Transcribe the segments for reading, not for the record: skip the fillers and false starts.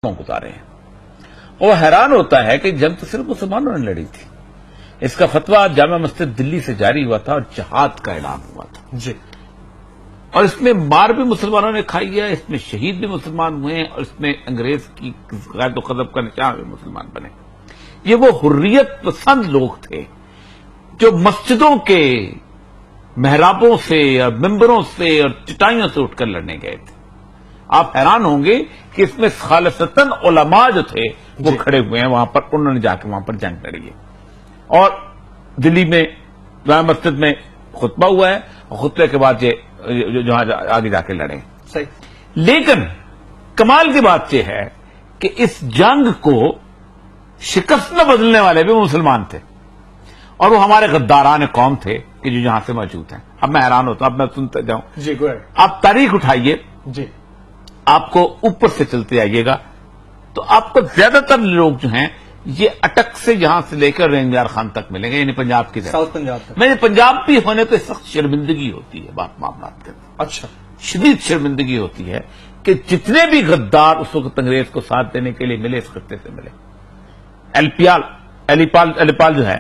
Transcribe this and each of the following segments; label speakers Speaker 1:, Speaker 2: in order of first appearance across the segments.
Speaker 1: گزارے ہیں. وہ حیران ہوتا ہے کہ جنگ تو صرف مسلمانوں نے لڑی تھی. اس کا فتویٰ جامع مسجد دلی سے جاری ہوا تھا اور جہاد کا اعلان ہوا تھا
Speaker 2: جی.
Speaker 1: اور اس میں مار بھی مسلمانوں نے کھائی ہے، اس میں شہید بھی مسلمان ہوئے ہیں، اور اس میں انگریز کی قید و غضب کا نشان بھی مسلمان بنے. یہ وہ حریت پسند لوگ تھے جو مسجدوں کے محرابوں سے اور ممبروں سے اور چٹائیوں سے اٹھ کر لڑنے گئے تھے. آپ حیران ہوں گے کہ اس میں خالصتاً علماء جو تھے وہ کھڑے ہوئے ہیں وہاں پر، انہوں نے جا کے وہاں پر جنگ لڑی ہے. اور دلی میں جامع مسجد میں خطبہ ہوا ہے اور خطبے کے بعد یہ جہاں آگے جا کے لڑے.
Speaker 2: صحیح.
Speaker 1: لیکن کمال کی بات یہ ہے کہ اس جنگ کو شکست میں بدلنے والے بھی مسلمان تھے، اور وہ ہمارے غداران قوم تھے کہ جو یہاں سے موجود ہیں. اب میں حیران ہوتا ہوں، اب میں سنتے جاؤں.
Speaker 2: جی گو اہیڈ.
Speaker 1: آپ تاریخ اٹھائیے،
Speaker 2: جی.
Speaker 1: آپ کو اوپر سے چلتے آئیے گا تو آپ کو زیادہ تر لوگ جو ہیں یہ اٹک سے یہاں سے لے کر رینجار خان تک ملیں گے، یعنی پنجاب کی طرف.
Speaker 2: ساؤتھ پنجاب تک.
Speaker 1: میں پنجاب بھی ہونے پہ سخت شرمندگی ہوتی ہے بات معاملات کے اندر.
Speaker 2: اچھا.
Speaker 1: شدید شرمندگی ہوتی ہے کہ جتنے بھی غدار اس وقت انگریز کو ساتھ دینے کے لیے ملے اس خطے سے ملے. علیپال جو ہے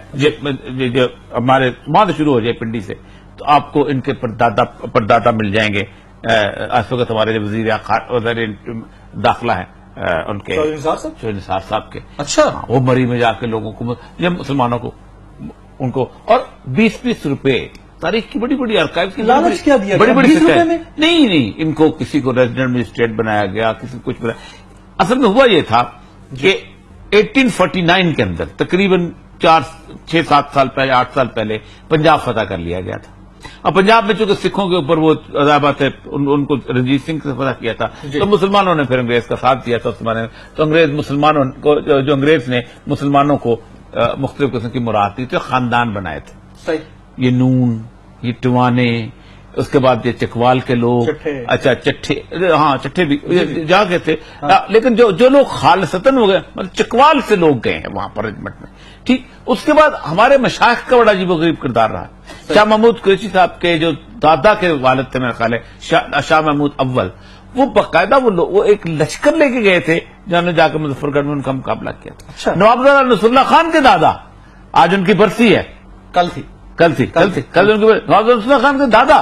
Speaker 1: جو ہمارے وہاں سے شروع ہو جائے پنڈی سے، تو آپ کو ان کے پردادا مل جائیں گے. اس وقت ہمارے جو وزیر داخلہ ہیں ان کے شوہر نثار صاحب کے.
Speaker 2: اچھا.
Speaker 1: وہ مری میں جا کے لوگوں کو، یہ مسلمانوں کو، ان کو، اور 20-20 روپے تاریخ کی بڑی بڑی آرکائیو کی
Speaker 2: لالچ کیا دیا
Speaker 1: بڑی بڑی
Speaker 2: 20 روپے میں؟
Speaker 1: نہیں، ان کو کسی کو ریزیڈنٹ مجسٹریٹ بنایا گیا، کسی کو کچھ بنایا. اصل میں ہوا یہ تھا کہ 1849 کے اندر تقریباً 6-7 سال پہلے، 8 سال پہلے پنجاب فتح کر لیا گیا تھا. اور پنجاب میں چونکہ سکھوں کے اوپر وہ عذابات ہے، ان کو رنجیت سنگھ سے فتح کیا تھا، تو مسلمانوں نے پھر انگریز کا ساتھ دیا تھا اس زمانے میں. تو انگریز مسلمانوں کو، جو انگریز نے مسلمانوں کو مختلف قسم کی مراد دی تھی، خاندان بنائے تھے.
Speaker 2: صحیح.
Speaker 1: یہ نون، یہ ٹوانے، اس کے بعد یہ چکوال کے لوگ. اچھا چٹھے، ہاں چٹھے بھی جا گئے تھے. لیکن جو لوگ خالصتاً ہو گئے، مطلب چکوال سے لوگ گئے ہیں وہاں پر ریجمنٹ میں. ٹھیک. اس کے بعد ہمارے مشائخ کا بڑا عجیب و غریب کردار رہا. شاہ محمود قریشی صاحب کے جو دادا کے والد تھے میرا خیال ہے شاہ محمود اول، وہ باقاعدہ وہ ایک لشکر لے کے گئے تھے جنہوں نے جا کے مظفر گڑھ میں ان کا مقابلہ کیا تھا. نوابزادہ نصر اللہ خان کے دادا، آج ان کی برسی ہے، کل تھی ان کی نوابزادہ نصر اللہ خان کے دادا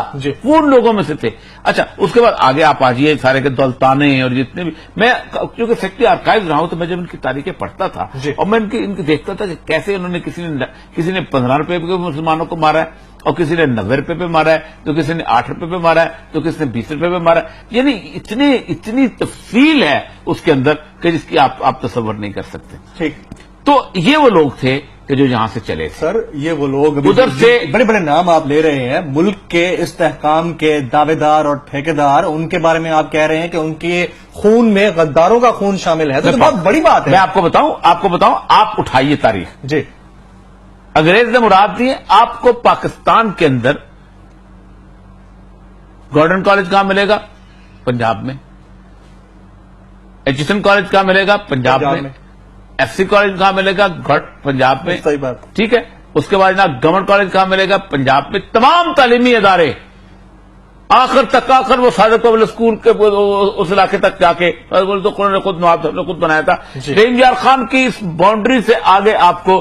Speaker 1: وہ ان لوگوں میں سے تھے. اچھا. اس کے بعد آگے آپ آجیے سارے کے دولتانے اور جتنے بھی، میں کیونکہ سیکٹری آرکائیو رہا ہوں تو میں جب ان کی تاریخیں پڑھتا تھا اور میں ان کی دیکھتا تھا کہ کیسے انہوں نے کسی نے 15 روپے پہ مسلمانوں کو مارا ہے، اور کسی نے 90 روپے پہ مارا ہے، تو کسی نے 8 روپے پہ مارا ہے، تو کسی نے 20 روپے پہ مارا ہے. یعنی اتنی تفصیل ہے اس کے اندر کہ جس کی آپ تصور نہیں کر سکتے.
Speaker 2: ٹھیک.
Speaker 1: تو یہ وہ لوگ تھے کہ جو یہاں سے چلے تھے.
Speaker 2: سر یہ وہ لوگ
Speaker 1: ادھر سے
Speaker 2: بڑے بڑے نام آپ لے رہے ہیں، ملک کے استحکام کے دعوے دار اور ٹھیکیدار، ان کے بارے میں آپ کہہ رہے ہیں کہ ان کے خون میں غداروں کا خون شامل ہے، تو بہت بڑی بات ہے.
Speaker 1: میں آپ کو بتاؤں، آپ اٹھائیے تاریخ.
Speaker 2: جی.
Speaker 1: انگریز نے مراد دی. آپ کو پاکستان کے اندر گورڈن کالج کہاں ملے گا؟ پنجاب میں. ایچسن کالج کہاں ملے گا؟ پنجاب میں. ایف سی کالج کہاں ملے گا؟ پنجاب میں.
Speaker 2: صحیح بات.
Speaker 1: ٹھیک ہے. اس کے بعد جناب گورنمنٹ کالج کہاں ملے گا؟ پنجاب میں. تمام تعلیمی ادارے آخر وہ صادق پبلک اسکول کے اس علاقے تک جا کے نواب نے خود بنایا تھا. رینجار خان کی اس باؤنڈری سے آگے آپ کو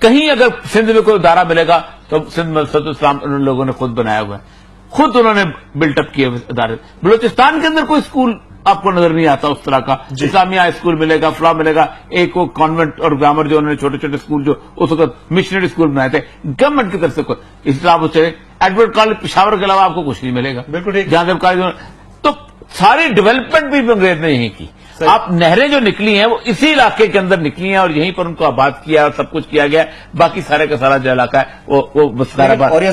Speaker 1: کہیں اگر سندھ میں کوئی ادارہ ملے گا تو سندھ مدرسۃ الاسلام ان لوگوں نے خود بنایا ہوا ہے، خود انہوں نے بلٹ اپ کیے ادارے. بلوچستان کے اندر کوئی اسکول آپ کو نظر نہیں آتا اس طرح کا. اسلامیہ اسکول ملے گا، فلاں ملے گا. ایک وہ کانوینٹ اور گرامر جو انہوں نے چھوٹے چھوٹے اسکول جو اس وقت مشنری اسکول بنائے تھے گورنمنٹ کی طرف سے، اسلام چلے. ایڈورڈ کالج پشاور کے علاوہ آپ کو کچھ نہیں ملے گا.
Speaker 2: بالکل ٹھیک.
Speaker 1: جہاں کالج، تو ساری ڈیولپمنٹ بھی انگریز نے یہیں کی. آپ نہریں جو نکلی ہیں وہ اسی علاقے کے اندر نکلی ہیں اور یہیں پر ان کو آباد کیا اور سب کچھ کیا گیا. باقی سارے کا سارا جو علاقہ ہے وہ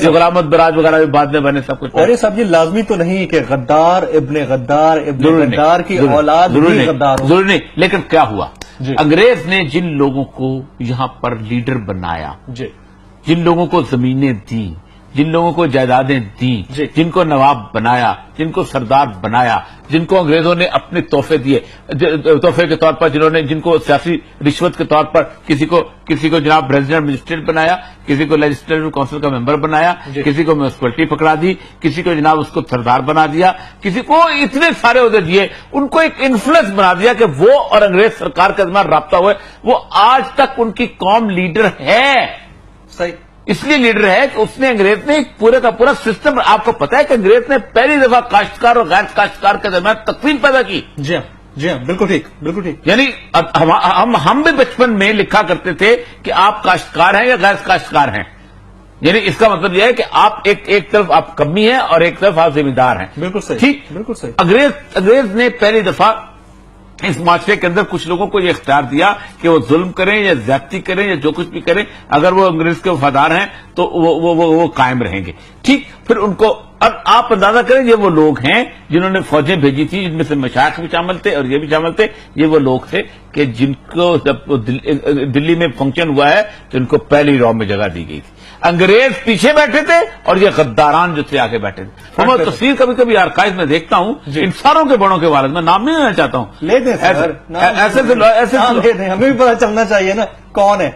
Speaker 1: غلامت براج وغیرہ بعد میں بنے سب کچھ.
Speaker 2: اور یہ سب یہ لازمی تو نہیں کہ غدار ابن غدار کی اولاد
Speaker 1: ضروری نہیں. لیکن کیا ہوا؟ انگریز نے جن لوگوں کو یہاں پر لیڈر بنایا، جن لوگوں کو زمینیں دی، جن لوگوں کو جائیدادیں دیں، جن کو نواب بنایا، جن کو سردار بنایا، جن کو انگریزوں نے اپنے تحفے دیے، تحفے کے طور پر جن کو سیاسی رشوت کے طور پر کسی کو جناب پریزیڈنٹ مجسٹریٹ بنایا، کسی کو لیجسلیٹو کونسل کا ممبر بنایا، کسی کو میونسپلٹی پکڑا دی، کسی کو جناب اس کو سردار بنا دیا، کسی کو اتنے سارے عہدے دیے، ان کو ایک انفلوئنس بنا دیا کہ وہ اور انگریز سرکار کے درمیان رابطہ ہوئے. وہ آج تک ان کی قوم لیڈر ہے.
Speaker 2: صحیح.
Speaker 1: اس لیے لیڈر ہے کہ اس نے انگریز نے ایک پورے کا پورا سسٹم، آپ کو پتا ہے کہ انگریز نے پہلی دفعہ کاشتکار اور غیر کاشتکار کے درمیان تقسیم پیدا کی.
Speaker 2: جی ہاں، جی ہاں، بالکل ٹھیک، بالکل ٹھیک.
Speaker 1: یعنی ہم بھی بچپن میں لکھا کرتے تھے کہ آپ کاشتکار ہیں یا غیر کاشتکار ہیں. یعنی اس کا مطلب یہ ہے کہ آپ ایک طرف آپ کمی ہیں اور ایک طرف آپ ذمہ دار ہیں.
Speaker 2: بالکل صحیح،
Speaker 1: ٹھیک.
Speaker 2: بالکل صحیح.
Speaker 1: انگریز نے پہلی دفعہ اس معاشرے کے اندر کچھ لوگوں کو یہ اختیار دیا کہ وہ ظلم کریں یا زیادتی کریں یا جو کچھ بھی کریں، اگر وہ انگریز کے وفادار ہیں تو وہ قائم رہیں گے. ٹھیک. پھر ان کو، اور آپ اندازہ کریں یہ وہ لوگ ہیں جنہوں نے فوجیں بھیجی تھی، جن میں سے مشائخ بھی شامل تھے اور یہ بھی شامل تھے. یہ وہ لوگ تھے کہ جن کو جب دلی میں فنکشن ہوا ہے تو ان کو پہلی رو میں جگہ دی گئی تھی. انگریز پیچھے بیٹھے تھے اور یہ غداران جو تھے آگے بیٹھے تھے. میں تصویر کبھی کبھی آرکائیو میں دیکھتا ہوں ان ساروں کے بڑوں کے والد، میں نام نہیں لینا چاہتا ہوں.
Speaker 2: لے دیں سر، ایسے لے دیں، ہمیں بھی پتا چلنا چاہیے نا کون ہے.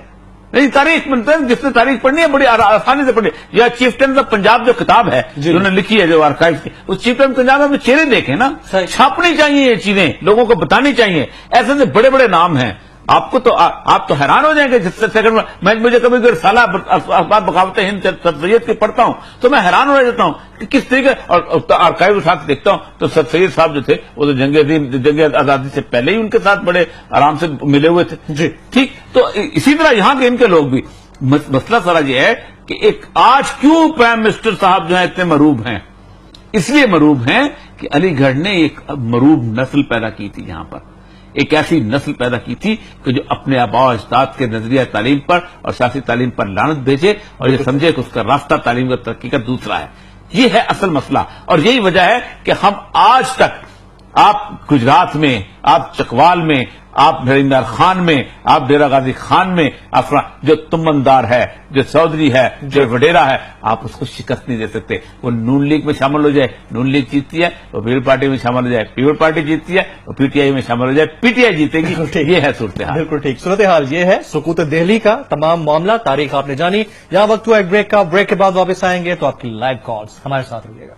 Speaker 1: نہیں، تاریخ بنتے ہیں، جس نے تاریخ پڑھنی ہے بڑی آسانی سے پڑھنی ہے. یا چیفٹنز آف پنجاب جو کتاب ہے انہوں نے لکھی ہے جو آرکائیو کی، اس چیفٹن پنجاب میں چہرے دیکھیں نا، چھاپنی چاہیے یہ چیزیں، لوگوں کو بتانی چاہیے. ایسے بڑے بڑے نام ہیں. آپ تو حیران ہو جائیں گے. جس سے سیکنڈ میں مجھے کبھی رسالہ اخبار بغاوت ہند سر سید کے پڑھتا ہوں تو میں حیران ہو جاتا ہوں کہ کس طریقے، اور آرکائیو کے ساتھ دیکھتا ہوں تو سر سید صاحب جو تھے وہ تو جنگ آزادی سے پہلے ہی ان کے ساتھ بڑے آرام سے ملے ہوئے تھے.
Speaker 2: جی
Speaker 1: ٹھیک. تو اسی طرح یہاں کے ان کے لوگ بھی. مسئلہ سارا یہ ہے کہ ایک آج کیوں پرائم منسٹر صاحب جو ہیں اتنے مروب ہیں؟ اس لیے مروب ہیں کہ علی گڑھ نے ایک مروب نسل پیدا کی تھی. یہاں پر ایک ایسی نسل پیدا کی تھی کہ جو اپنے آباء و اجداد کے نظریہ تعلیم پر اور سیاسی تعلیم پر لعنت بھیجے اور یہ سمجھے کہ اس کا راستہ تعلیم و ترقی کا دوسرا ہے. یہ ہے اصل مسئلہ. اور یہی وجہ ہے کہ ہم آج تک، آپ گجرات میں، آپ چکوال میں، آپ بھرندار خان میں، آپ ڈیرہ غازی خان میں، جو تمندار ہے، جو چودھری ہے، جو وڈیرا ہے، آپ اس کو شکست نہیں دے سکتے. وہ نون لیگ میں شامل ہو جائے، نون لیگ جیتتی ہے. وہ پیپل پارٹی میں شامل ہو جائے، پیپل پارٹی جیتتی ہے. وہ پی ٹی آئی میں شامل ہو جائے، پی ٹی آئی جیتے گی. یہ ہے صورتحال.
Speaker 2: بالکل ٹھیک. صورتحال یہ ہے سقوط دہلی کا تمام معاملہ. تاریخ آپ نے جانی. یہاں وقت ہوا ایک بریک کا. بریک کے بعد واپس آئیں گے تو آپ کی لائیو کالز ہمارے ساتھ رہیے گا.